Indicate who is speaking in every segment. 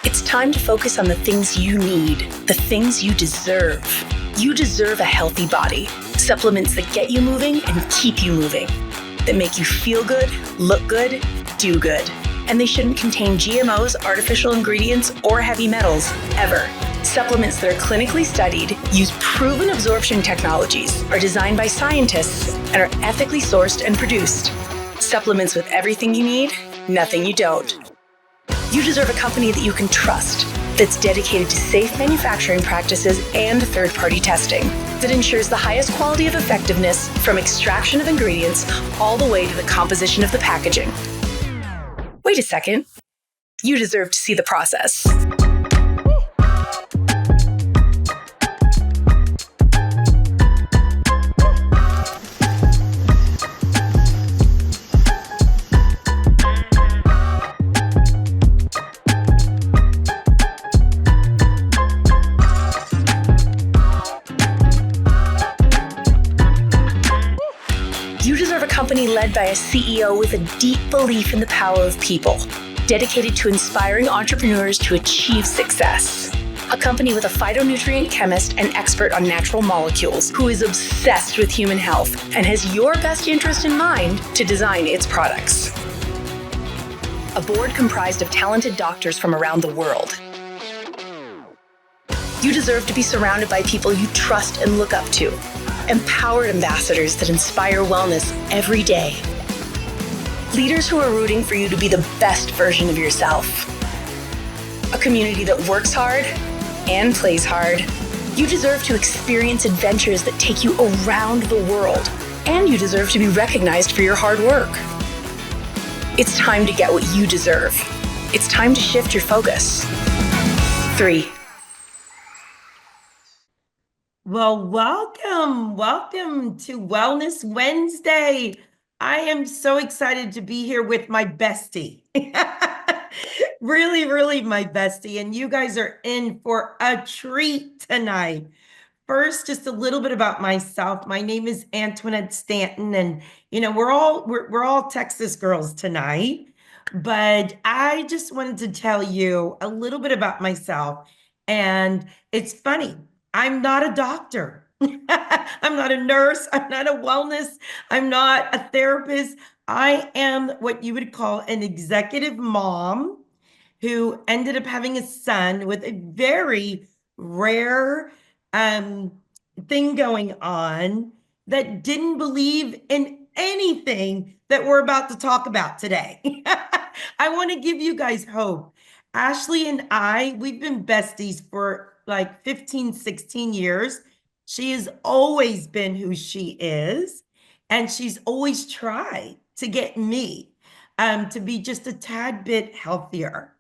Speaker 1: It's time to focus on the things you need, the things you deserve. You deserve a healthy body, supplements that get you moving and keep you moving, that make you feel good, look good, do good. And they shouldn't contain GMOs, artificial ingredients, or heavy metals, ever. Supplements that are clinically studied, use proven absorption technologies, are designed by scientists, and are ethically sourced and produced. Supplements with everything you need, nothing you don't. You deserve a company that you can trust, that's dedicated to safe manufacturing practices and third-party testing, that ensures the highest quality of effectiveness from extraction of ingredients all the way to the composition of the packaging. Wait a second. You deserve to see the process. You deserve a company led by a CEO with a deep belief in the power of people, dedicated to inspiring entrepreneurs to achieve success. A company with a phytonutrient chemist and expert on natural molecules who is obsessed with human health and has your best interest in mind to design its products. A board comprised of talented doctors from around the world. You deserve to be surrounded by people you trust and look up to. Empowered ambassadors that inspire wellness every day. Leaders who are rooting for you to be the best version of yourself. A community that works hard and plays hard. You deserve to experience adventures that take you around the world, and you deserve to be recognized for your hard work. It's time to get what you deserve. It's time to shift your focus. 3.
Speaker 2: Well, welcome to Wellness Wednesday. I am so excited to be here with my bestie. Really my bestie. And you guys are in for a treat tonight. First, just a little bit about myself. My name is Antoinette Stanton, and we're all Texas girls tonight. But I just wanted to tell you a little bit about myself. And it's funny. I'm not a doctor. I'm not a nurse. I'm not a wellness. I'm not a therapist. I am what you would call an executive mom who ended up having a son with a very rare thing going on that didn't believe in anything that we're about to talk about today. I want to give you guys hope. Ashley and we've been besties for like 15, 16 years. She has always been who she is, and she's always tried to get me to be just a tad bit healthier.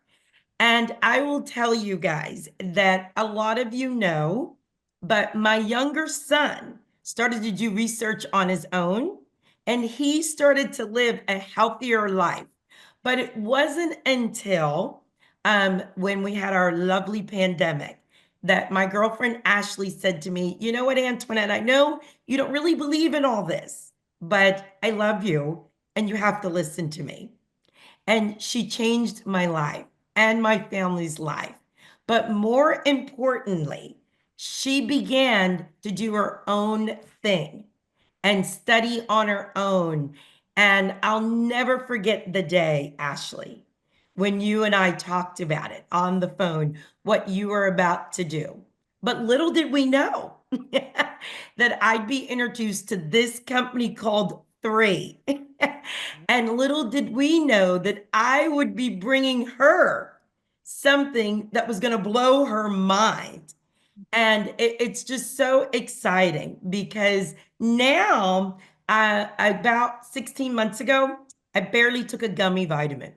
Speaker 2: And I will tell you guys that a lot of you know, but my younger son started to do research on his own, and he started to live a healthier life. But it wasn't until when we had our lovely pandemic that my girlfriend Ashley said to me, "You know what, Antoinette, I know you don't really believe in all this, but I love you and you have to listen to me." And she changed my life and my family's life. But more importantly, she began to do her own thing and study on her own. And I'll never forget the day, Ashley, when you and I talked about it on the phone, what you were about to do. But little did we know that I'd be introduced to this company called 3. And little did we know that I would be bringing her something that was going to blow her mind. And it's just so exciting because now, about 16 months ago, I barely took a gummy vitamin.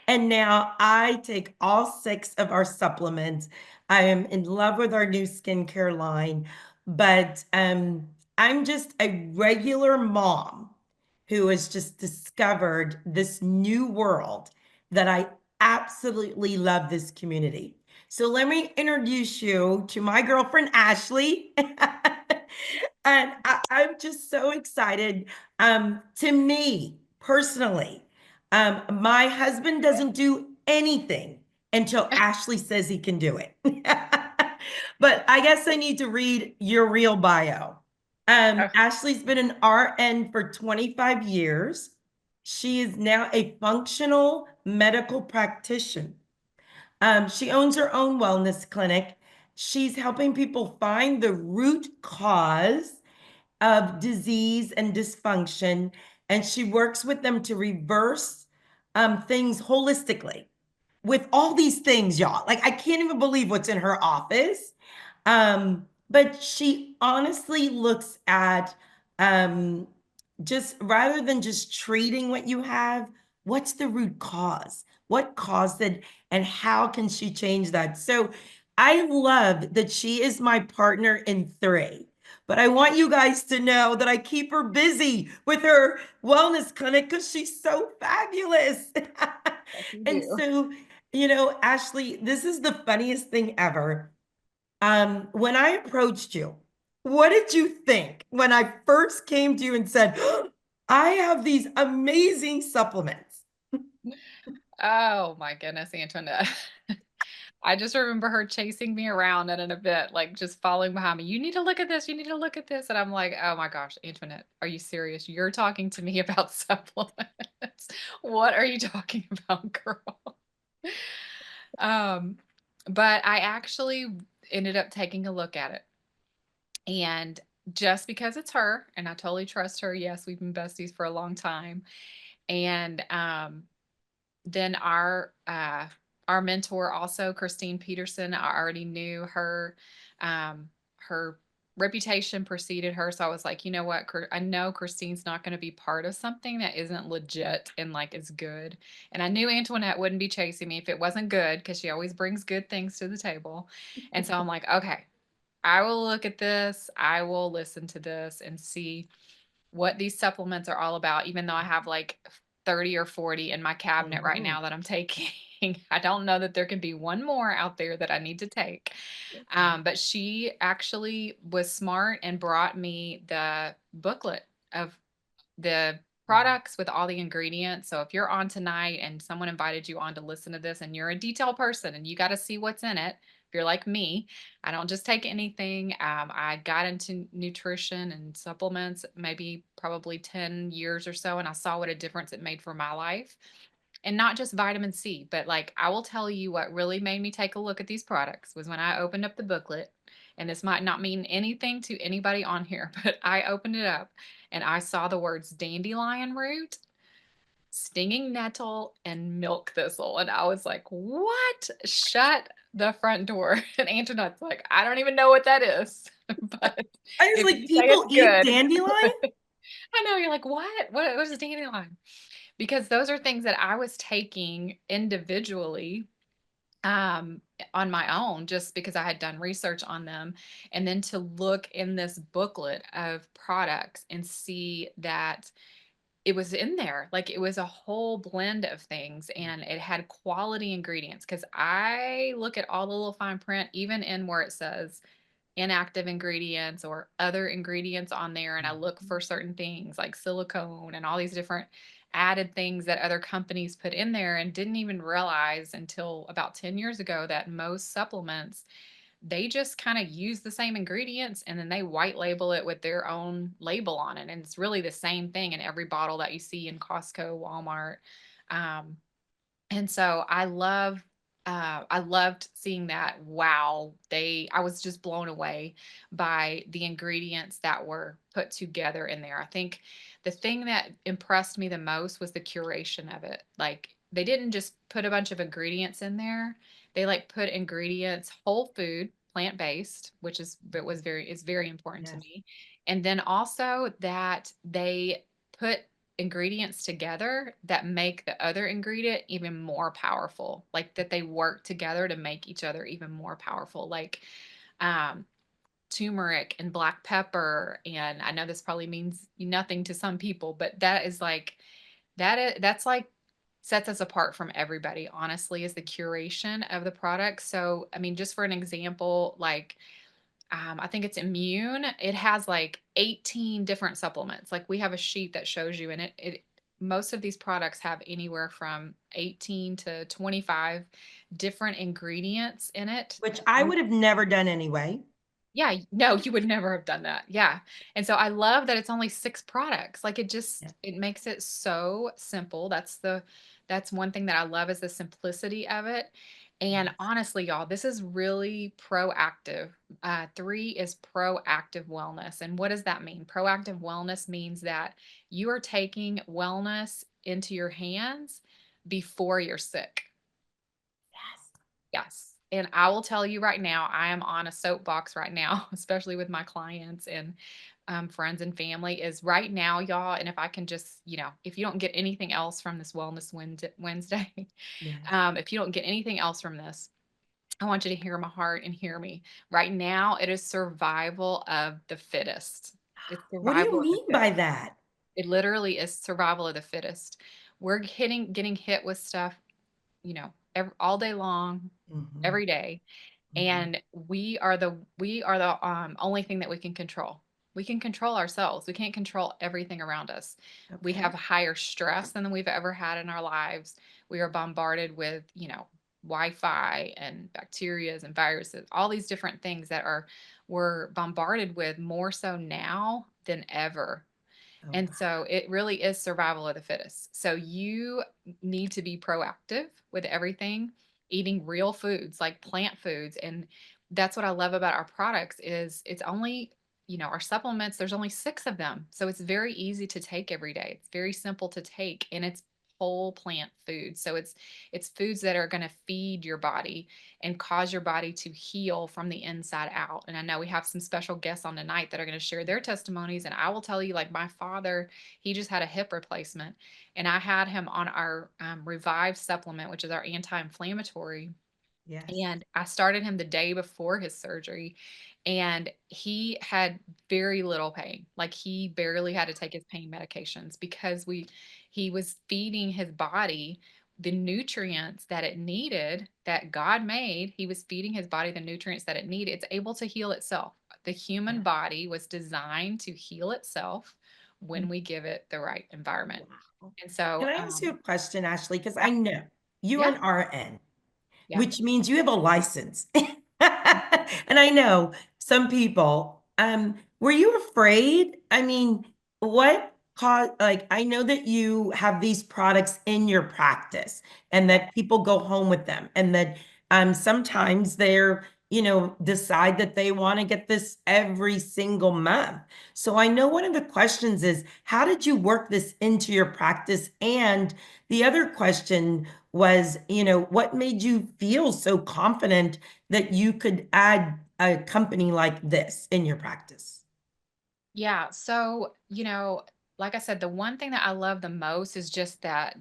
Speaker 2: And now I take all 6 of our supplements. I am in love with our new skincare line, but I'm just a regular mom who has just discovered this new world that I absolutely love this community. So let me introduce you to my girlfriend, Ashley. And I'm just so excited. To me, personally, my husband doesn't do anything until Ashley says he can do it. But I guess I need to read your real bio.
Speaker 3: Oh,
Speaker 2: Ashley's been an RN for 25 years. She is now a functional medical practitioner. She owns her own wellness clinic. She's helping people find the root cause of disease and dysfunction, and she works with them to reverse things holistically with all these things, y'all. Like, I can't even believe what's in her office. But she honestly looks at um, just rather than just treating what you have, what's the root cause? What caused it, and how can she change that? So I love that she is my partner in three. But I want you guys to know that I keep her busy with her wellness clinic because she's so fabulous.
Speaker 3: yes, you
Speaker 2: And
Speaker 3: do.
Speaker 2: so, Ashley, this is the funniest thing ever. When I approached you, what did you think when I first came to you and said, I have these amazing supplements?
Speaker 3: Oh my goodness, Antoinette. I just remember her chasing me around at an event, like just following behind me. You need to look at this. You need to look at this. And I'm like, oh my gosh, Antoinette, are you serious? You're talking to me about supplements. What are you talking about, girl? Um, but I actually ended up taking a look at it. And just because it's her, and I totally trust her. Yes, we've been besties for a long time. And then our mentor also, Christine Peterson, I already knew her. Her reputation preceded her, so I was like, you know what, I know Christine's not going to be part of something that isn't legit and like is good. And I knew Antoinette wouldn't be chasing me if it wasn't good, because she always brings good things to the table. And so I'm like, okay, I will look at this, I will listen to this and see what these supplements are all about, even though I have like 30 or 40 in my cabinet right
Speaker 2: Mhm.
Speaker 3: now that I'm taking. I don't know that there can be one more out there that I need to take. But she actually was smart and brought me the booklet of the products with all the ingredients. So if you're on tonight and someone invited you on to listen to this and you're a detail person and you got to see what's in it, if you're like me, I don't just take anything. I got into nutrition and supplements maybe probably 10 years or so, and I saw what a difference it made for my life. And not just vitamin C, but like I will tell you what really made me take a look at these products was when I opened up the booklet. And this might not mean anything to anybody on here, but I opened it up and I saw the words dandelion root, stinging nettle, and milk thistle. And I was like, what? Shut the front door. And Antoinette's like, I don't even know what that is. But
Speaker 2: I was
Speaker 3: if
Speaker 2: like,
Speaker 3: you say
Speaker 2: people
Speaker 3: it's
Speaker 2: eat
Speaker 3: good,
Speaker 2: dandelion?
Speaker 3: I know you're like, what is dandelion? Because those are things that I was taking individually on my own just because I had done research on them. And then to look in this booklet of products and see that it was in there, like it was a whole blend of things and it had quality ingredients. Because I look at all the little fine print, even in where it says inactive ingredients or other ingredients on there, and I look for certain things like silicone and all these different added things that other companies put in there, and didn't even realize until about 10 years ago that most supplements, they just kind of use the same ingredients and then they white label it with their own label on it, and it's really the same thing in every bottle that you see in Costco, Walmart. um, and so I loved seeing that. Wow. I was just blown away by the ingredients that were put together in there. I think the thing that impressed me the most was the curation of it. Like they didn't just put a bunch of ingredients in there. They like put ingredients, whole food, plant-based, which is very important to
Speaker 2: Yes.
Speaker 3: me. And then also that they put ingredients together that make the other ingredient even more powerful, like that they work together to make each other even more powerful, like um turmeric and black pepper. And I know this probably means nothing to some people, but that is like that's like sets us apart from everybody, honestly, is the curation of the product. So I mean, just for an example, like I think it's immune. It has like 18 different supplements. Like we have a sheet that shows you, and it most of these products have anywhere from 18 to 25 different ingredients in it.
Speaker 2: Which I would have never done anyway.
Speaker 3: Yeah, no, you would never have done that. Yeah. And so I love that it's only 6 products. Like
Speaker 2: Yeah.
Speaker 3: it makes it so simple. That's one thing that I love is the simplicity of it. And
Speaker 2: Yes.
Speaker 3: honestly, y'all, this is really proactive. 3 is proactive wellness. And what does that mean? Proactive wellness means that you are taking wellness into your hands before you're sick.
Speaker 2: Yes.
Speaker 3: Yes. And I will tell you right now, I am on a soapbox right now, especially with my clients and friends and family, is right now, y'all. And if I can just, if you don't get anything else from this Wellness Wednesday,
Speaker 2: Yes.
Speaker 3: if you don't get anything else from this, I want you to hear my heart and hear me. Right now, it is survival of the fittest. It's
Speaker 2: What do you
Speaker 3: survival of the
Speaker 2: mean by
Speaker 3: fittest.
Speaker 2: that?
Speaker 3: It literally is survival of the fittest. We're getting hit with stuff, all day long,
Speaker 2: Mhm,
Speaker 3: every day.
Speaker 2: mhm.
Speaker 3: And we are the only thing that we can control. We can control ourselves. We can't control everything around us. We
Speaker 2: Okay.
Speaker 3: have higher stress than we've ever had in our lives. We are bombarded with, Wi-Fi and bacterias and viruses, all these different things that we're bombarded with more so now than ever.
Speaker 2: Oh,
Speaker 3: And
Speaker 2: wow.
Speaker 3: so it really is survival of the fittest. So you need to be proactive with everything, eating real foods like plant foods. And that's what I love about our products is it's only, our supplements, there's only 6 of them. So it's very easy to take every day. It's very simple to take and it's whole plant food. So it's foods that are going to feed your body and cause your body to heal from the inside out. And I know we have some special guests on tonight that are going to share their testimonies. And I will tell you, like my father, he just had a hip replacement, and I had him on our Revive supplement, which is our anti-inflammatory.
Speaker 2: Yes.
Speaker 3: And I started him the day before his surgery, and he had very little pain. Like he barely had to take his pain medications because he was feeding his body the nutrients that it needed that God made. He was feeding his body the nutrients that it needed. It's able to heal itself. The human
Speaker 2: Yeah.
Speaker 3: body was designed to heal itself when
Speaker 2: Mm.
Speaker 3: we give it the right environment.
Speaker 2: Wow.
Speaker 3: And so,
Speaker 2: Can I ask you a question, Ashley? Because
Speaker 3: yeah,
Speaker 2: I know you
Speaker 3: yeah,
Speaker 2: and RN,
Speaker 3: yeah.
Speaker 2: which means you have a license. And I know some people, were you afraid? I mean, what caused, like, I know that you have these products in your practice and
Speaker 3: Yeah.
Speaker 2: that people go home with them and that sometimes they're, decide that they want to get this every single month. So I know one of the questions is, how did you work this into your practice? And the other question was, what made you feel so confident that you could add a company like this in your practice?
Speaker 3: Yeah. So, like I said, the one thing that I love the most is just that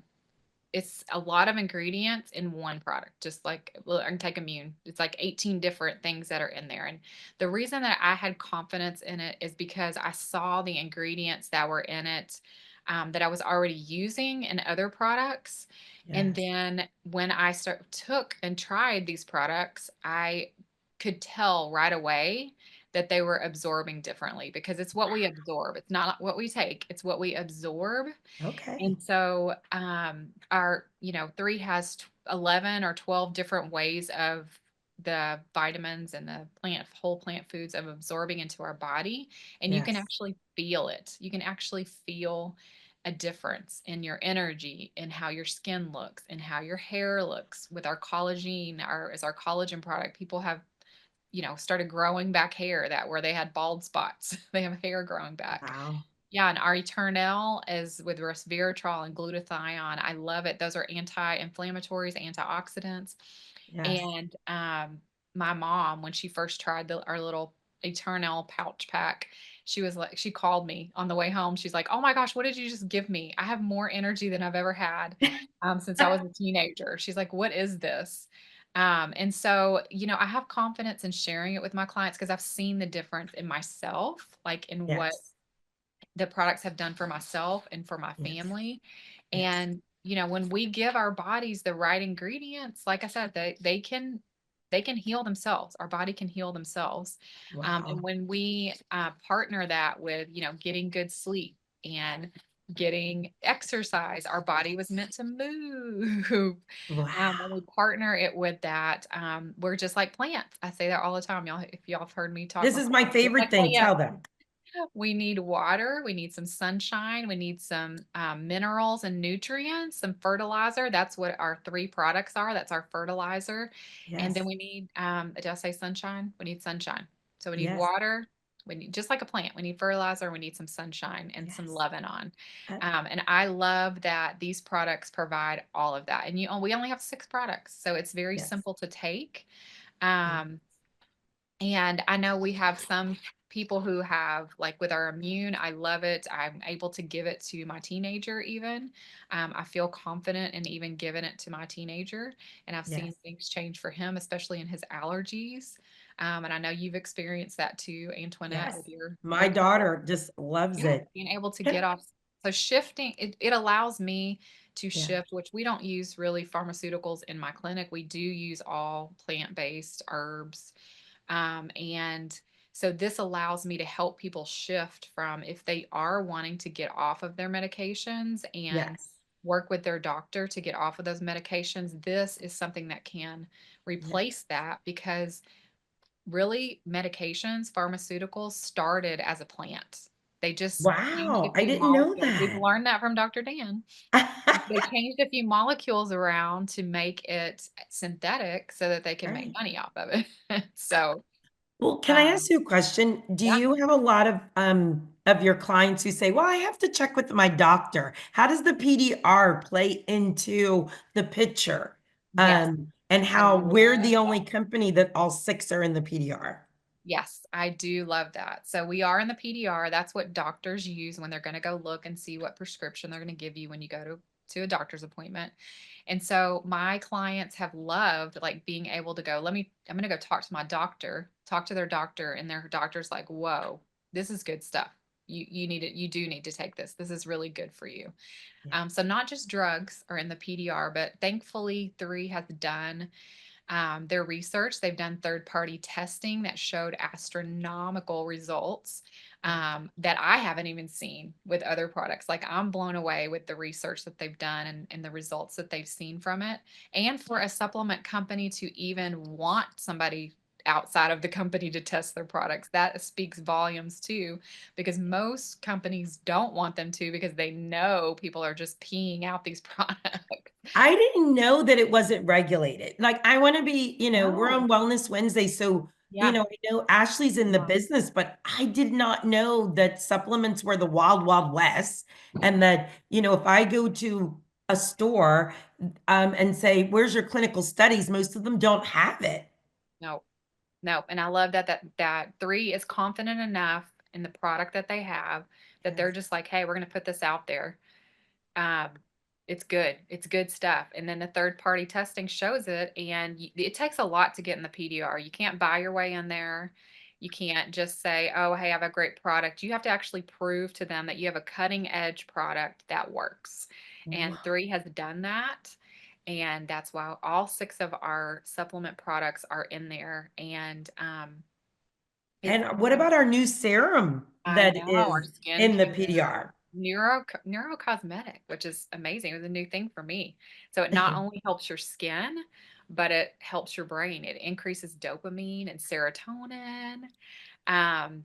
Speaker 3: it's a lot of ingredients in one product. Just like, well, I can take immune. It's like 18 different things that are in there. And the reason that I had confidence in it is because I saw the ingredients that were in it that I was already using in other products. And
Speaker 2: Yes.
Speaker 3: then when I took and tried these products, I could tell right away that they were absorbing differently because it's what we absorb. It's not what we take, it's what we absorb.
Speaker 2: Okay.
Speaker 3: And so, our, 3 has 11 or 12 different ways of the vitamins and the whole plant foods of absorbing into our body. And you can
Speaker 2: Yes.
Speaker 3: actually feel it. You can actually feel a difference in your energy and how your skin looks and how your hair looks with our collagen, our collagen product. People have, started growing back hair that where they had bald spots. They have hair growing back.
Speaker 2: Wow.
Speaker 3: Yeah, and our Eternel is with resveratrol and glutathione. I love it. Those are anti-inflammatories, antioxidants.
Speaker 2: Yes.
Speaker 3: And my mom, when she first tried our little Eternal pouch pack, she called me on the way home. She's like, "Oh my gosh, what did you just give me? I have more energy than I've ever had since I was a teenager." She's like, "What is this?" And so, I have confidence in sharing it with my clients because I've seen the difference in myself, like in what
Speaker 2: Yes.
Speaker 3: the products have done for myself and for my
Speaker 2: Yes.
Speaker 3: family.
Speaker 2: Yes.
Speaker 3: And, when we give our bodies the right ingredients, like I said, they can heal themselves. Our body can heal themselves. And
Speaker 2: Wow.
Speaker 3: when we partner that with, getting good sleep and getting exercise. Our body was meant to move. When we
Speaker 2: Wow.
Speaker 3: partner it with that, we're just like plants. I say that all the time. Y'all, if y'all have heard me talk
Speaker 2: This is my
Speaker 3: before, we're just
Speaker 2: favorite
Speaker 3: like
Speaker 2: thing.
Speaker 3: plants.
Speaker 2: Tell them.
Speaker 3: We need water, we need some sunshine, we need some minerals and nutrients, some fertilizer. That's what our three products are. That's our fertilizer. And then
Speaker 2: Yes.
Speaker 3: we need, did I say sunshine? We need sunshine. So we need
Speaker 2: Yes.
Speaker 3: water. We need, just like a plant, we need fertilizer, we need some sunshine and some
Speaker 2: Yes.
Speaker 3: loving on.
Speaker 2: Uh,
Speaker 3: And I love that these products provide all of that. And we only have 6 products, so it's very
Speaker 2: yes.
Speaker 3: simple to take.
Speaker 2: Yeah.
Speaker 3: Um, and I know we have some people who have, like with our immune, I love it. I'm able to give it to my teenager even. I feel confident in even giving it to my teenager. And I've seen
Speaker 2: Yes.
Speaker 3: things change for him, especially in his allergies. And I know you've experienced that too, Antoinette,
Speaker 2: Yes.
Speaker 3: with your
Speaker 2: My
Speaker 3: kid.
Speaker 2: daughter just loves
Speaker 3: Yeah,
Speaker 2: it.
Speaker 3: being able to
Speaker 2: Can-
Speaker 3: get off. So shifting, it allows me to
Speaker 2: Yeah.
Speaker 3: shift, which we don't use really pharmaceuticals in my clinic. We do use all plant-based herbs. And so this allows me to help people shift from, if they are wanting to get off of their medications and
Speaker 2: Yes.
Speaker 3: work with their doctor to get off of those medications, this is something that can
Speaker 2: Yeah.
Speaker 3: replace that, because really medications, pharmaceuticals started as a plant. They just changed a
Speaker 2: Wow. I
Speaker 3: few
Speaker 2: didn't know
Speaker 3: molecules. We've
Speaker 2: that.
Speaker 3: learned that from Dr. Dan. They changed a few molecules around to make it synthetic so that they can make
Speaker 2: Right.
Speaker 3: money off of it. So,
Speaker 2: Well, can I
Speaker 3: um,
Speaker 2: ask you a question? Do
Speaker 3: yeah,
Speaker 2: you have a lot of your clients who say, "Well, I have to check with my doctor." How does the PDR play into the picture?
Speaker 3: yes,
Speaker 2: And
Speaker 3: I
Speaker 2: how we're
Speaker 3: love
Speaker 2: the only
Speaker 3: that.
Speaker 2: company that all 6 are in the PDR.
Speaker 3: Yes, I do love that. So we are in the PDR. That's what doctors use when they're going to go look and see what prescription they're going to give you when you go to a doctor's appointment. And so my clients have loved like being able to go, I'm going to go talk to my doctor, talk to their doctor, and their doctor's like, "Whoa, this is good stuff. You need it. You do need to take this. This is really good for you."
Speaker 2: Yeah.
Speaker 3: So not just drugs are in the PDR, but thankfully 3 has done their research. They've done third party testing that showed astronomical results
Speaker 2: Yeah.
Speaker 3: that I haven't even seen with other products. Like, I'm blown away with the research that they've done and the results that they've seen from it. And for a supplement company to even want somebody outside of the company to test their products, that speaks volumes too, because most companies don't want them to, because they know people are just peeing out these products.
Speaker 2: I didn't know that it wasn't regulated. Like, I wanna be we're
Speaker 3: No.
Speaker 2: on Wellness Wednesday, so,
Speaker 3: Yeah.
Speaker 2: I know Ashley's in the business, but I did not know that supplements were the wild, wild west, and that, if I go to a store, and say, "Where's your clinical studies?" Most of them don't have it.
Speaker 3: No. No, and I love that 3 is confident enough in the product that they have, that they're
Speaker 2: Yes,
Speaker 3: just like, "Hey, we're gonna put this out there. Um, it's good. It's good stuff." And then the third party testing shows it, and it takes a lot to get in the PDR. You can't buy your way in there. You can't just say, "Oh, hey, I have a great product." You have to actually prove to them that you have a cutting edge product that works. And
Speaker 2: wow.
Speaker 3: 3 has done that. And that's why all 6 of our supplement products are in there. And it's
Speaker 2: And what about our new serum
Speaker 3: I
Speaker 2: that
Speaker 3: know, our
Speaker 2: is in the
Speaker 3: skincare,
Speaker 2: PDR?
Speaker 3: neurocosmetic, which is amazing. It was a new thing for me. So it not only helps your skin, but it helps your brain. It increases dopamine and serotonin.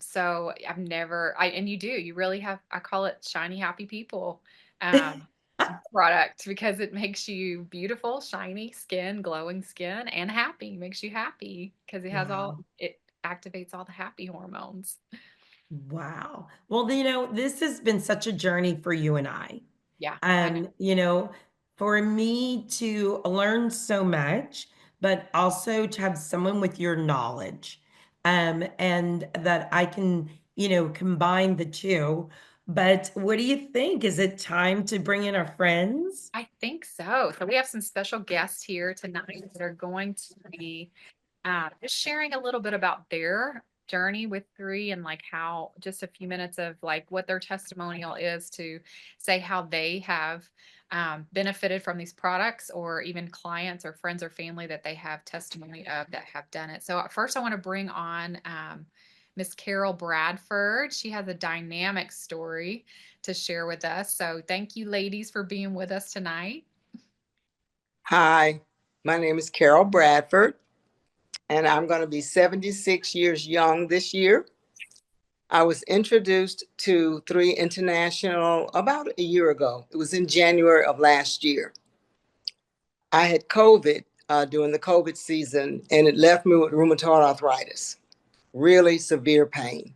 Speaker 3: So I've never, and you do, you really have, I call it shiny, happy people, um, product, because it makes you beautiful, shiny skin, glowing skin, and happy, makes you happy because
Speaker 2: Wow.
Speaker 3: it activates all the happy hormones.
Speaker 2: Wow. Well, this has been such a journey for you and I.
Speaker 3: Yeah, I know.
Speaker 2: And, for me to learn so much, but also to have someone with your knowledge, and that I can, combine the two. But what do you think? Is it time to bring in our friends?
Speaker 3: I think so. So we have some special guests here tonight that are going to be just sharing a little bit about their journey with 3, and like how, just a few minutes of like what their testimonial is, to say how they have benefited from these products, or even clients or friends or family that they have testimony of that have done it. So first I want to bring on Miss Carol Bradford. She has a dynamic story to share with us. So thank you, ladies, for being with us tonight.
Speaker 4: Hi, my name is Carol Bradford, and I'm going to be 76 years young this year. I was introduced to 3 International about a year ago. It was in January of last year. I had COVID during the COVID season, and it left me with rheumatoid arthritis, really severe pain.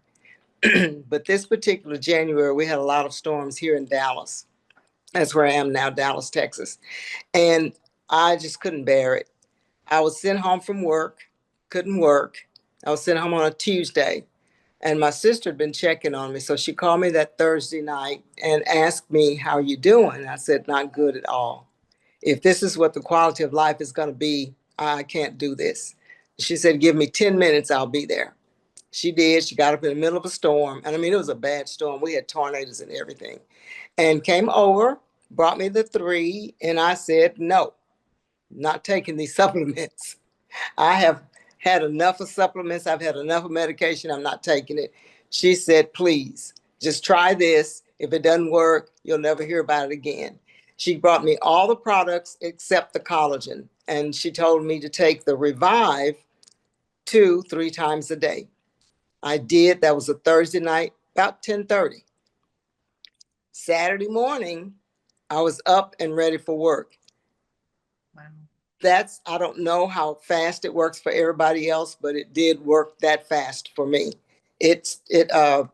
Speaker 4: But this particular January, we had a lot of storms here in Dallas. That's where I am now, Dallas, Texas. And I just couldn't bear it. I was sent home from work, couldn't work. I was sent home on a Tuesday, and my sister had been checking on me. So she called me that Thursday night and asked me, "How you doing?" I said, "Not good at all. If this is what the quality of life is going to be, I can't do this." She said, "Give me 10 minutes, I'll be there." She did. She got up in the middle of a storm. And I mean, it was a bad storm. We had tornadoes and everything. And came over, brought me the 3, and I said, "No, not taking these supplements. I have had enough of supplements. I've had enough of medication. I'm not taking it." She said, "Please, just try this. If it doesn't work, you'll never hear about it again." She brought me all the products except the collagen. And she told me to take the Revive 2-3 times a day. I did. That was a Thursday night, about 10:30. Saturday morning, I was up and ready for work.
Speaker 3: Wow.
Speaker 4: I don't know how fast it works for everybody else, but it did work that fast for me. It got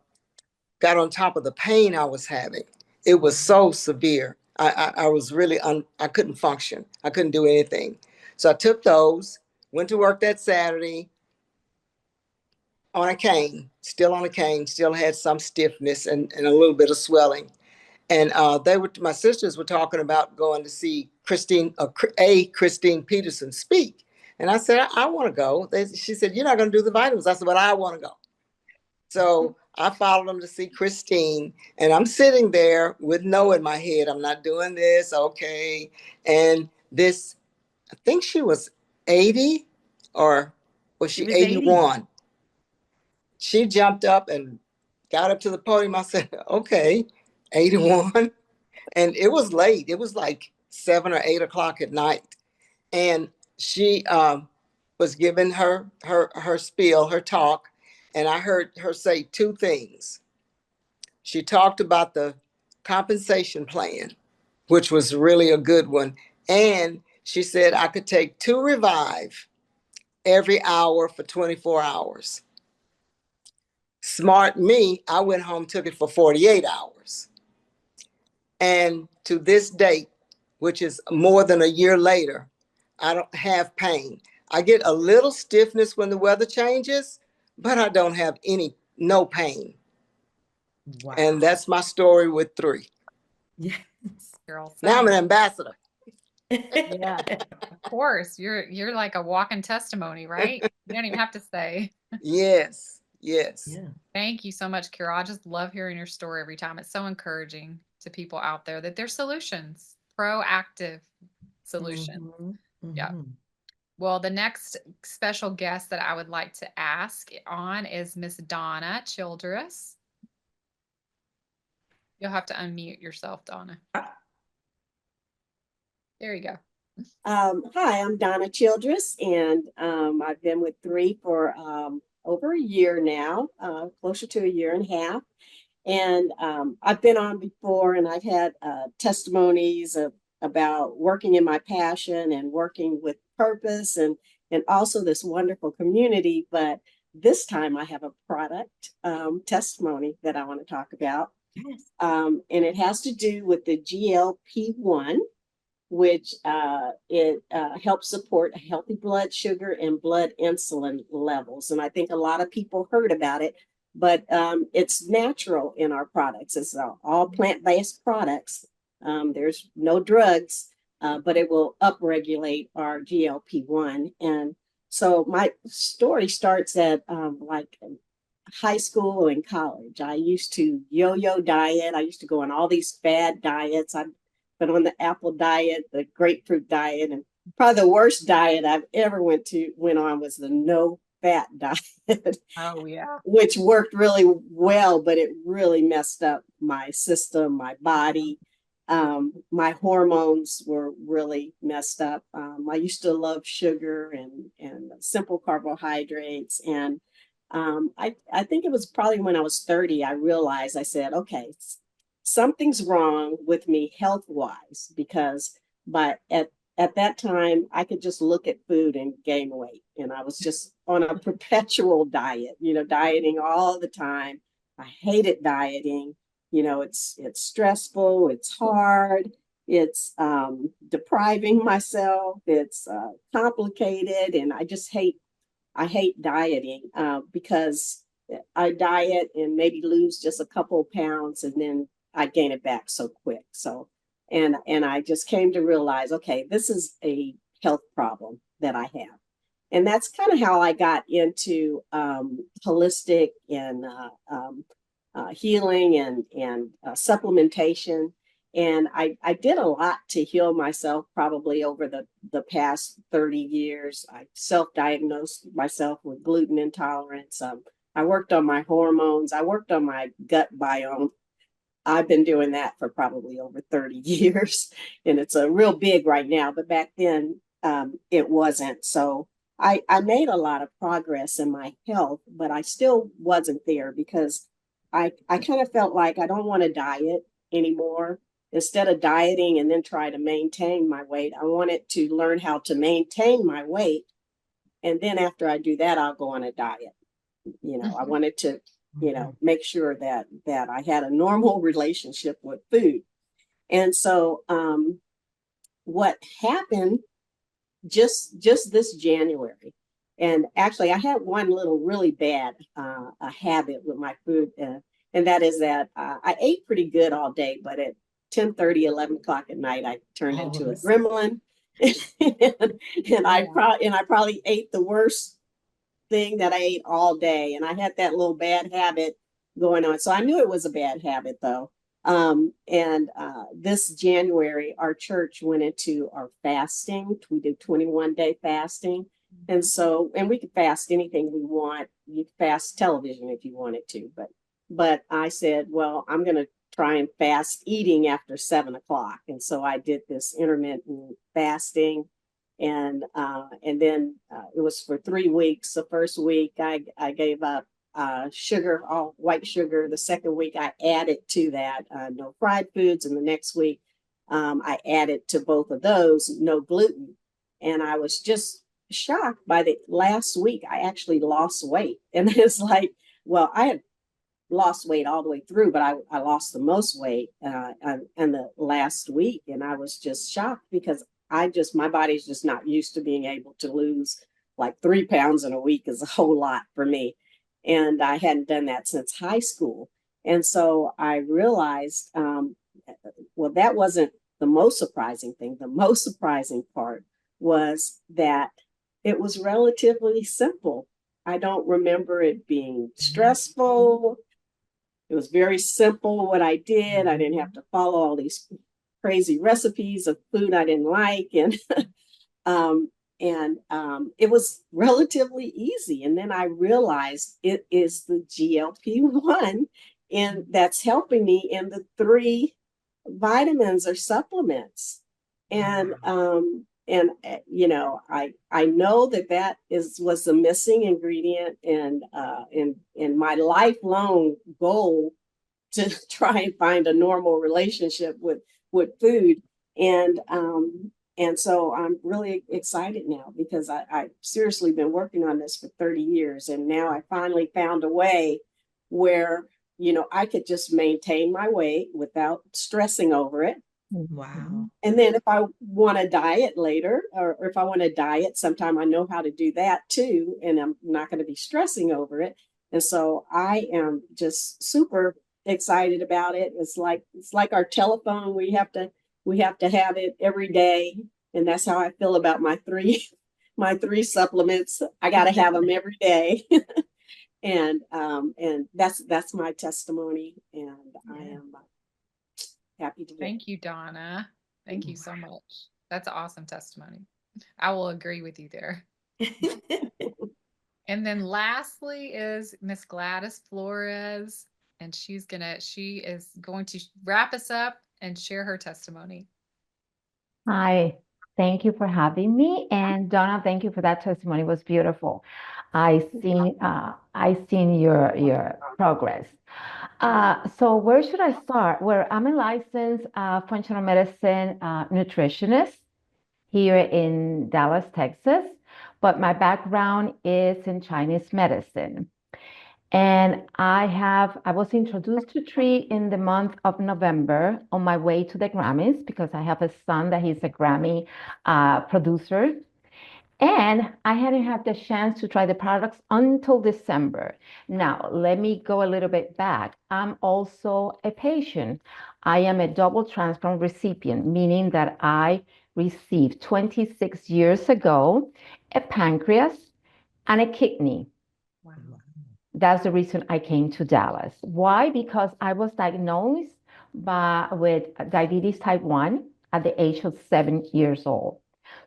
Speaker 4: on top of the pain I was having. It was so severe. I was really, I couldn't function. I couldn't do anything. So I took those, went to work that Saturday on a cane, still on a cane, still had some stiffness and a little bit of swelling. And my sisters were talking about going to see Christine Peterson speak. And I said, I want to go. She said, "You're not going to do the vitamins." I said, "But I want to go." So I followed them to see Christine, and I'm sitting there with no in my head. I'm not doing this. Okay. And this, I think she was 80, or was she 81? She jumped up and got up to the podium. I said, "Okay, 81." And it was late. It was like 7 or 8 o'clock at night. And she was giving her spiel, her talk. And I heard her say 2 things. She talked about the compensation plan, which was really a good one. And she said I could take 2 Revive every hour for 24 hours. Smart me, I went home, took it for 48 hours. And to this date, which is more than a year later, I don't have pain. I get a little stiffness when the weather changes, but I don't have no pain. Wow. And that's my story with 3.
Speaker 2: Yes.
Speaker 3: Girl,
Speaker 4: now I'm an ambassador.
Speaker 3: Yeah, of course. You're like a walking testimony, right? You don't even have to say.
Speaker 4: Yes. Yes.
Speaker 2: Yeah.
Speaker 3: Thank you so much, Carol. I just love hearing your story every time. It's so encouraging to people out there that there's solutions, proactive solutions.
Speaker 2: Mm-hmm.
Speaker 3: Yeah. Well, the next special guest that I would like to ask on is Miss Donna Childress. You'll have to unmute yourself, Donna. There you go.
Speaker 5: Hi, I'm Donna Childress, and I've been with 3 for over a year now, closer to a year and a half. And I've been on before, and I've had testimonies about working in my passion and working with purpose, and also this wonderful community. But this time I have a product testimony that I want to talk about.
Speaker 2: Yes.
Speaker 5: And it has to do with the GLP-1, which it helps support healthy blood sugar and blood insulin levels. And I think a lot of people heard about it, but it's natural in our products. It's all plant-based products. There's no drugs, but it will upregulate our GLP-1. And so my story starts at like high school and college. I used to yo-yo diet. I used to go on all these fad diets. I've been on the apple diet, the grapefruit diet, and probably the worst diet I've ever went on was the no fat diet,
Speaker 3: Oh, yeah.
Speaker 5: which worked really well, but it really messed up my system, my body. My hormones were really messed up. I used to love sugar and simple carbohydrates. And I think it was probably when I was 30, I realized, I said, okay, something's wrong with me health wise, because at that time I could just look at food and gain weight. And I was just on a perpetual diet, dieting all the time. I hated dieting. It's stressful, it's hard, it's depriving myself, it's complicated, and I hate dieting because I diet and maybe lose just a couple of pounds and then I gain it back so quick. So, and I just came to realize, okay, this is a health problem that I have. And that's kind of how I got into holistic and healing and supplementation. And I did a lot to heal myself probably over the past 30 years. I self-diagnosed myself with gluten intolerance. I worked on my hormones. I worked on my gut biome. I've been doing that for probably over 30 years. And it's a real big right now, but back then it wasn't. So I made a lot of progress in my health, but I still wasn't there because I kind of felt like I don't want to diet anymore. Instead of dieting and then try to maintain my weight, I wanted to learn how to maintain my weight. And then after I do that, I'll go on a diet. I wanted to, make sure that I had a normal relationship with food. And so what happened just this January, and actually I had one little really bad a habit with my food, and that is that I ate pretty good all day, but at 10:30, 11 o'clock at night, I turned into a gremlin. and I probably ate the worst thing that I ate all day. And I had that little bad habit going on. So I knew it was a bad habit though. And this January, our church went into our fasting. We did 21-day fasting. And so, and we could fast anything we want. You could fast television if you wanted to, but I said, well, I'm going to try and fast eating after 7 o'clock. And so I did this intermittent fasting. And then it was for 3 weeks. The first week I gave up sugar, all white sugar. The second week I added to that no fried foods. And the next week I added to both of those no gluten. And I was just shocked by the last week I actually lost weight. And it's like, well, I had lost weight all the way through, but I lost the most weight in the last week. And I was just shocked because my body's just not used to being able to lose like 3 pounds in a week is a whole lot for me. And I hadn't done that since high school. And so I realized, well, that wasn't the most surprising thing. The most surprising part was that it was relatively simple. I don't remember it being stressful. It was very simple what I did. I didn't have to follow all these crazy recipes of food I didn't like. And it was relatively easy. And then I realized it is the GLP-1 and that's helping me in the 3 vitamins or supplements. And I know that was the missing ingredient and my lifelong goal to try and find a normal relationship with food. And so I'm really excited now because I've seriously been working on this for 30 years. And now I finally found a way where, I could just maintain my weight without stressing over it.
Speaker 2: Wow.
Speaker 5: And then if I want to diet later, or if I want to diet sometime, I know how to do that too. And I'm not going to be stressing over it. And so I am just super excited about it. It's like our telephone. We have to have it every day. And that's how I feel about my three supplements. I got to have them every day. And that's my testimony. And I am happy to.
Speaker 3: Thank you, Donna. Thank you so much. That's an awesome testimony. I will agree with you there. And then lastly is Miss Gladys Flores, and she is going to wrap us up and share her testimony.
Speaker 6: Hi, thank you for having me. And Donna, thank you for that testimony. It was beautiful. I seen your progress. So where should I start? Well, I'm a licensed functional medicine nutritionist here in Dallas, Texas, but my background is in Chinese medicine. And I was introduced to tree in the month of November on my way to the Grammys because I have a son that he's a Grammy producer. And I hadn't had the chance to try the products until December. Now, let me go a little bit back. I'm also a patient. I am a double transplant recipient, meaning that I received 26 years ago a pancreas and a kidney.
Speaker 3: Wow.
Speaker 6: That's the reason I came to Dallas. Why? Because I was diagnosed with diabetes type 1 at the age of 7 years old.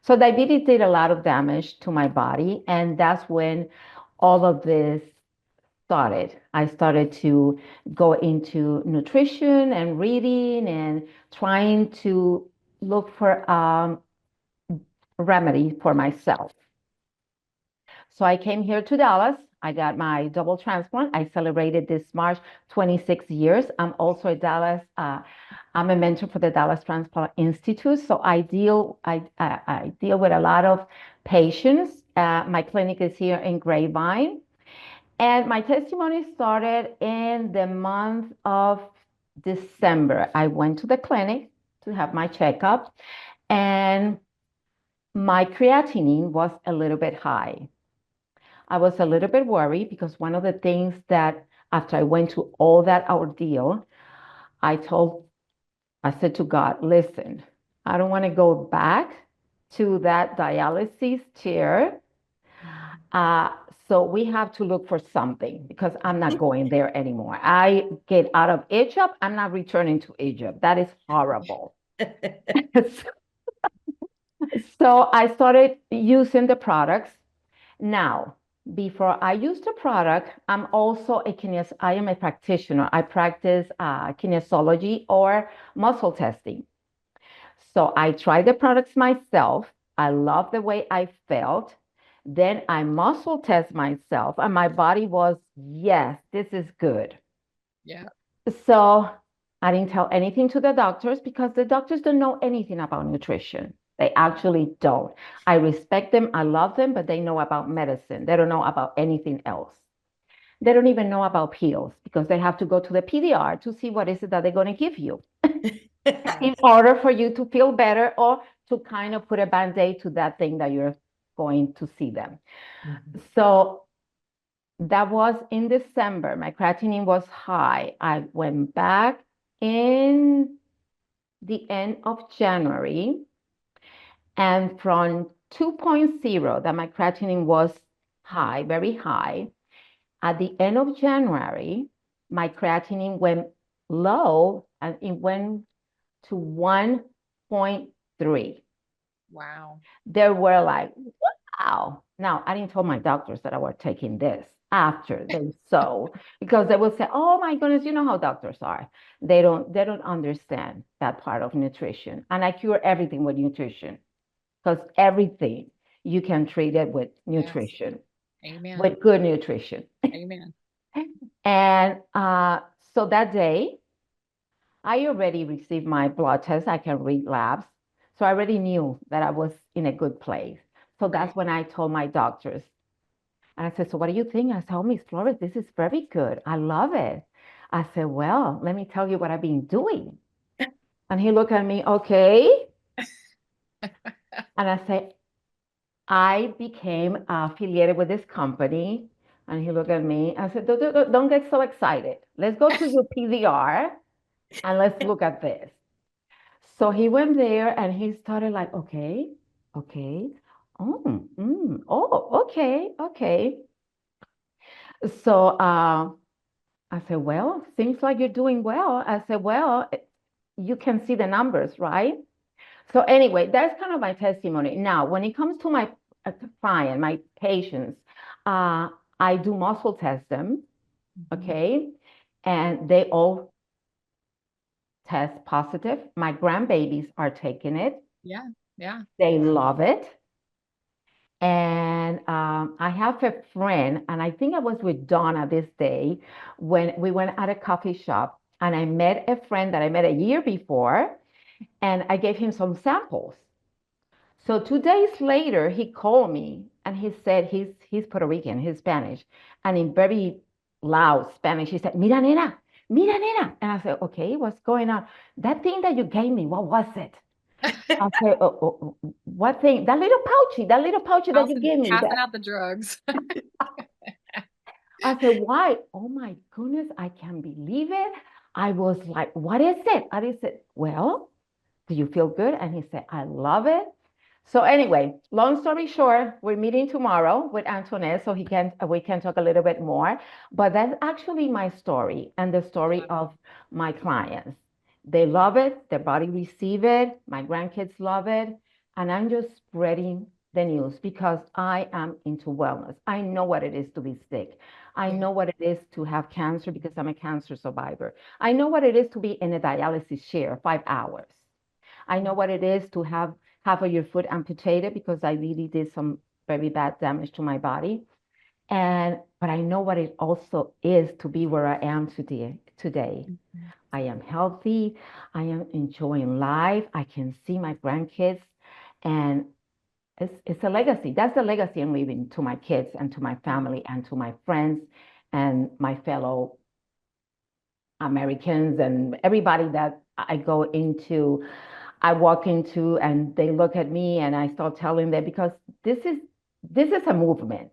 Speaker 6: So diabetes did a lot of damage to my body, and that's when all of this started. I started to go into nutrition and reading and trying to look for a remedy for myself. So I came here to Dallas. I got my double transplant. I celebrated this March 26 years. I'm also a Dallas, I'm a mentor for the Dallas Transplant Institute. So I deal with a lot of patients. My clinic is here in Grapevine. And my testimony started in the month of December. I went to the clinic to have my checkup, and my creatinine was a little bit high. I was a little bit worried because one of the things that after I went to all that ordeal, I said to God, listen, I don't want to go back to that dialysis chair. So we have to look for something because I'm not going there anymore. I get out of Egypt. I'm not returning to Egypt. That is horrible. So I started using the products. Now, before I use the product, I'm also I am a practitioner. I practice kinesiology or muscle testing. So I tried the products myself. I love the way I felt. Then I muscle test myself, and my body was, yes, this is good.
Speaker 3: Yeah.
Speaker 6: So I didn't tell anything to the doctors because the doctors don't know anything about nutrition. They actually don't. I respect them. I love them, but they know about medicine. They don't know about anything else. They don't even know about pills because they have to go to the PDR to see what is it that they're going to give you in order for you to feel better or to kind of put a band-aid to that thing that you're going to see them. Mm-hmm. So that was in December. My creatinine was high. I went back in the end of January, and from 2.0, that my creatinine was high, very high. At the end of January, my creatinine went low and it went to 1.3.
Speaker 3: Wow.
Speaker 6: They were like, wow. Now, I didn't tell my doctors that I was taking this after they saw, because they will say, oh my goodness, you know how doctors are. They don't understand that part of nutrition. And I cure everything with nutrition because everything you can treat it with nutrition.
Speaker 3: Yes. Amen.
Speaker 6: With good nutrition.
Speaker 3: Amen.
Speaker 6: And so that day, I already received my blood test. I can read labs. So I already knew that I was in a good place. So that's when I told my doctors. And I said, so what do you think? I said, oh, Miss Flores, this is very good. I love it. I said, well, let me tell you what I've been doing. And he looked at me, okay. And I said, I became affiliated with this company. And he looked at me. I said, don't get so excited. Let's go to your PDR and let's look at this. So he went there and he started like, okay. Okay. So I said, well, seems like you're doing well. I said, well, you can see the numbers, right? So anyway, that's kind of my testimony. Now, when it comes to my client, my patients, I do muscle test them,
Speaker 3: Mhm.
Speaker 6: okay? And they all test positive. My grandbabies are taking it.
Speaker 3: Yeah. Yeah.
Speaker 6: They love it. And I have a friend, and I think I was with Donna this day when we went at a coffee shop, and I met a friend that I met a year before, and I gave him some samples. So 2 days later, he called me and he said he's Puerto Rican, he's Spanish, and in very loud Spanish, he said, mira, nena. And I said, okay, what's going on? That thing that you gave me, what was it? I said, what thing? That little pouchy that you gave me.
Speaker 3: Passing out the drugs.
Speaker 6: I said, why? Oh my goodness, I can't believe it. I was like, what is it? And he said, well, do you feel good? And he said, I love it. So anyway, long story short, we're meeting tomorrow with Antoinette, so we can talk a little bit more. But that's actually my story and the story of my clients. They love it, their body receive it, my grandkids love it, and I'm just spreading the news because I am into wellness. I know what it is to be sick. I know what it is to have cancer because I'm a cancer survivor. I know what it is to be in a dialysis chair 5 hours. I know what it is to have half of your foot amputated because I really did some very bad damage to my body. But I know what it also is to be where I am today.
Speaker 3: Mhm.
Speaker 6: I am healthy. I am enjoying life. I can see my grandkids, and it's a legacy. That's the legacy I'm leaving to my kids and to my family and to my friends and my fellow Americans and everybody that I walk into and they look at me and I start telling them because this is a movement.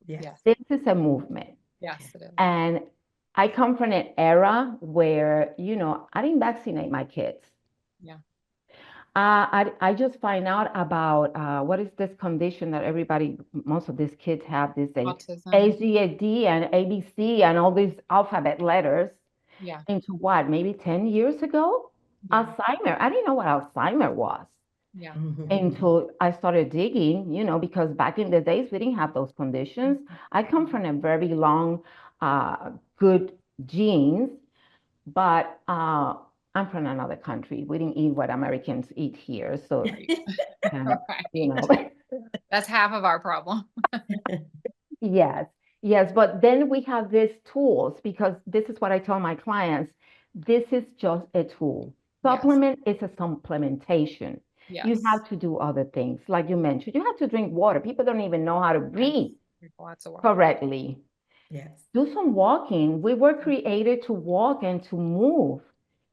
Speaker 2: Yes.
Speaker 6: This is a movement.
Speaker 3: Yes, it is.
Speaker 6: And I come from an era where, I didn't vaccinate my kids.
Speaker 3: Yeah.
Speaker 6: I just find out about what is this condition that most of these kids have, this
Speaker 3: Autism.
Speaker 6: ADHD and ABC and all these alphabet letters
Speaker 3: Yeah.
Speaker 6: into what, maybe 10 years ago?
Speaker 3: Yeah.
Speaker 6: Alzheimer. I didn't know what Alzheimer was
Speaker 3: Yeah.
Speaker 6: until I started digging, because back in the days we didn't have those conditions. I come from a very long, good genes, but I'm from another country. We didn't eat what Americans eat here. So,
Speaker 3: Right. That's half of our problem.
Speaker 6: yes, yes. But then we have these tools because this is what I tell my clients. This is just a tool. Supplement is a supplementation.
Speaker 3: Yes.
Speaker 6: You have to do other things. Like you mentioned, you have to drink water. People don't even know how to breathe
Speaker 3: Lots of water.
Speaker 6: correctly.
Speaker 2: Yes.
Speaker 6: Do some walking. We were created to walk and to move.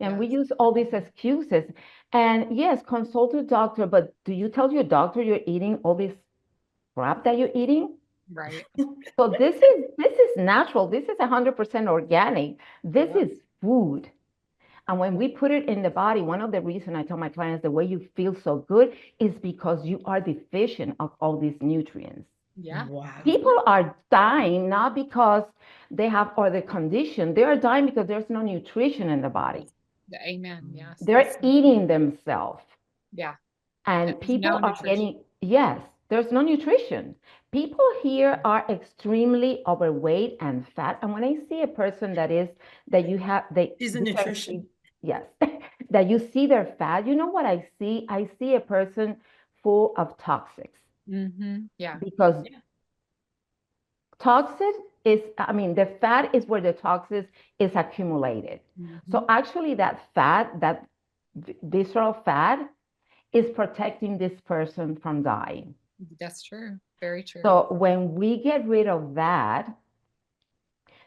Speaker 6: And we use all these excuses. And yes, consult a doctor, but do you tell your doctor you're eating all this crap that you're eating?
Speaker 3: Right.
Speaker 6: So this is natural. This is 100% organic. This is food. And when we put it in the body, one of the reasons I tell my clients the way you feel so good is because you are deficient of all these nutrients.
Speaker 3: Yeah.
Speaker 2: Wow.
Speaker 6: People are dying not because they have other condition. They are dying because there's no nutrition in the body.
Speaker 3: Amen. Yes.
Speaker 6: They're eating themselves.
Speaker 3: Yeah.
Speaker 6: And
Speaker 3: There's
Speaker 6: people
Speaker 3: no
Speaker 6: are getting, yes, there's no nutrition. People here are extremely overweight and fat. And when I see a person that you
Speaker 2: She's a
Speaker 6: can
Speaker 2: nutrition.
Speaker 6: see- yes, that you see their fat, you know what I see? I see a person full of toxics
Speaker 3: Yeah.
Speaker 6: because toxic the fat is where the toxins is accumulated. So actually that fat, that visceral fat is protecting this person from dying.
Speaker 3: That's true. Very true.
Speaker 6: So when we get rid of that,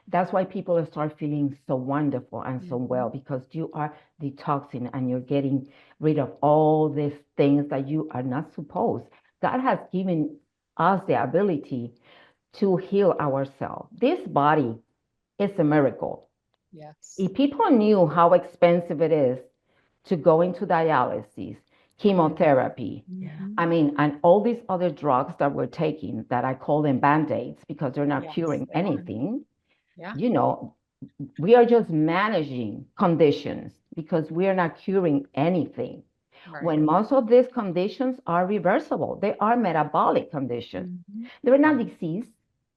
Speaker 6: that's why people start feeling so wonderful and so well, because you are detoxing and you're getting rid of all these things that you are not supposed. God has given us the ability to heal ourselves. This body is a miracle.
Speaker 3: Yes.
Speaker 6: If people knew how expensive it is to go into dialysis, chemotherapy, and all these other drugs that we're taking that I call them band-aids because they're not curing anything, we are just managing conditions because we are not curing anything.
Speaker 3: Right.
Speaker 6: When most of these conditions are reversible, they are metabolic conditions. They're not disease.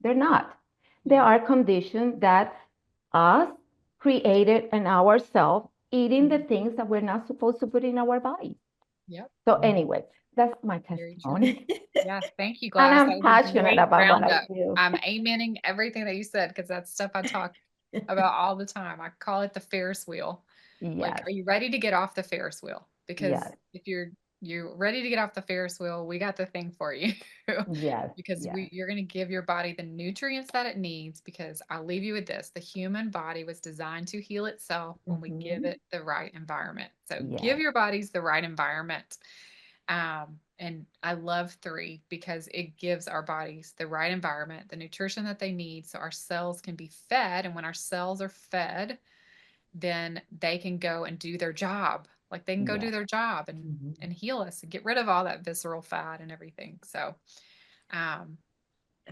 Speaker 6: They're not. They are conditions that us created and ourselves eating the things that we're not supposed to put in our body.
Speaker 3: Yep.
Speaker 6: So anyway, that's my
Speaker 3: Very true.
Speaker 6: testimony.
Speaker 3: Yes. Thank you,
Speaker 6: And
Speaker 3: Gladys.
Speaker 6: I'm
Speaker 3: That was a
Speaker 6: passionate
Speaker 3: great
Speaker 6: about what I
Speaker 3: roundup.
Speaker 6: do.
Speaker 3: I'm amening everything that you said because that's stuff I talk about all the time. I call it the Ferris wheel. Like,
Speaker 6: Yes,
Speaker 3: are you ready to get off the Ferris wheel? Because
Speaker 6: yes,
Speaker 3: if you're ready to get off the Ferris wheel, we got the thing for you.
Speaker 6: yes,
Speaker 3: Because
Speaker 6: yes.
Speaker 3: you're going to give your body the nutrients that it needs. Because I'll leave you with this: the human body was designed to heal itself when we give
Speaker 6: Mhm.
Speaker 3: it the right environment. So give
Speaker 6: Yes,
Speaker 3: your bodies the right environment. And I love 3 because it gives our bodies the right environment, the nutrition that they need, so our cells can be fed. And when our cells are fed, then they can go and do their job. Like they can go do
Speaker 6: yes.
Speaker 3: their job
Speaker 2: Mhm.
Speaker 3: and heal us and get rid of all that visceral fat and everything. So, um,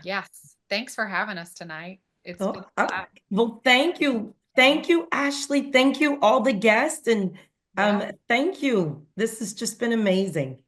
Speaker 3: yes, thanks for having us tonight. It's been
Speaker 2: Oh, well, thank you. Thank you, Ashley. Thank you, all the guests. And
Speaker 3: yeah.
Speaker 2: thank you. This has just been amazing.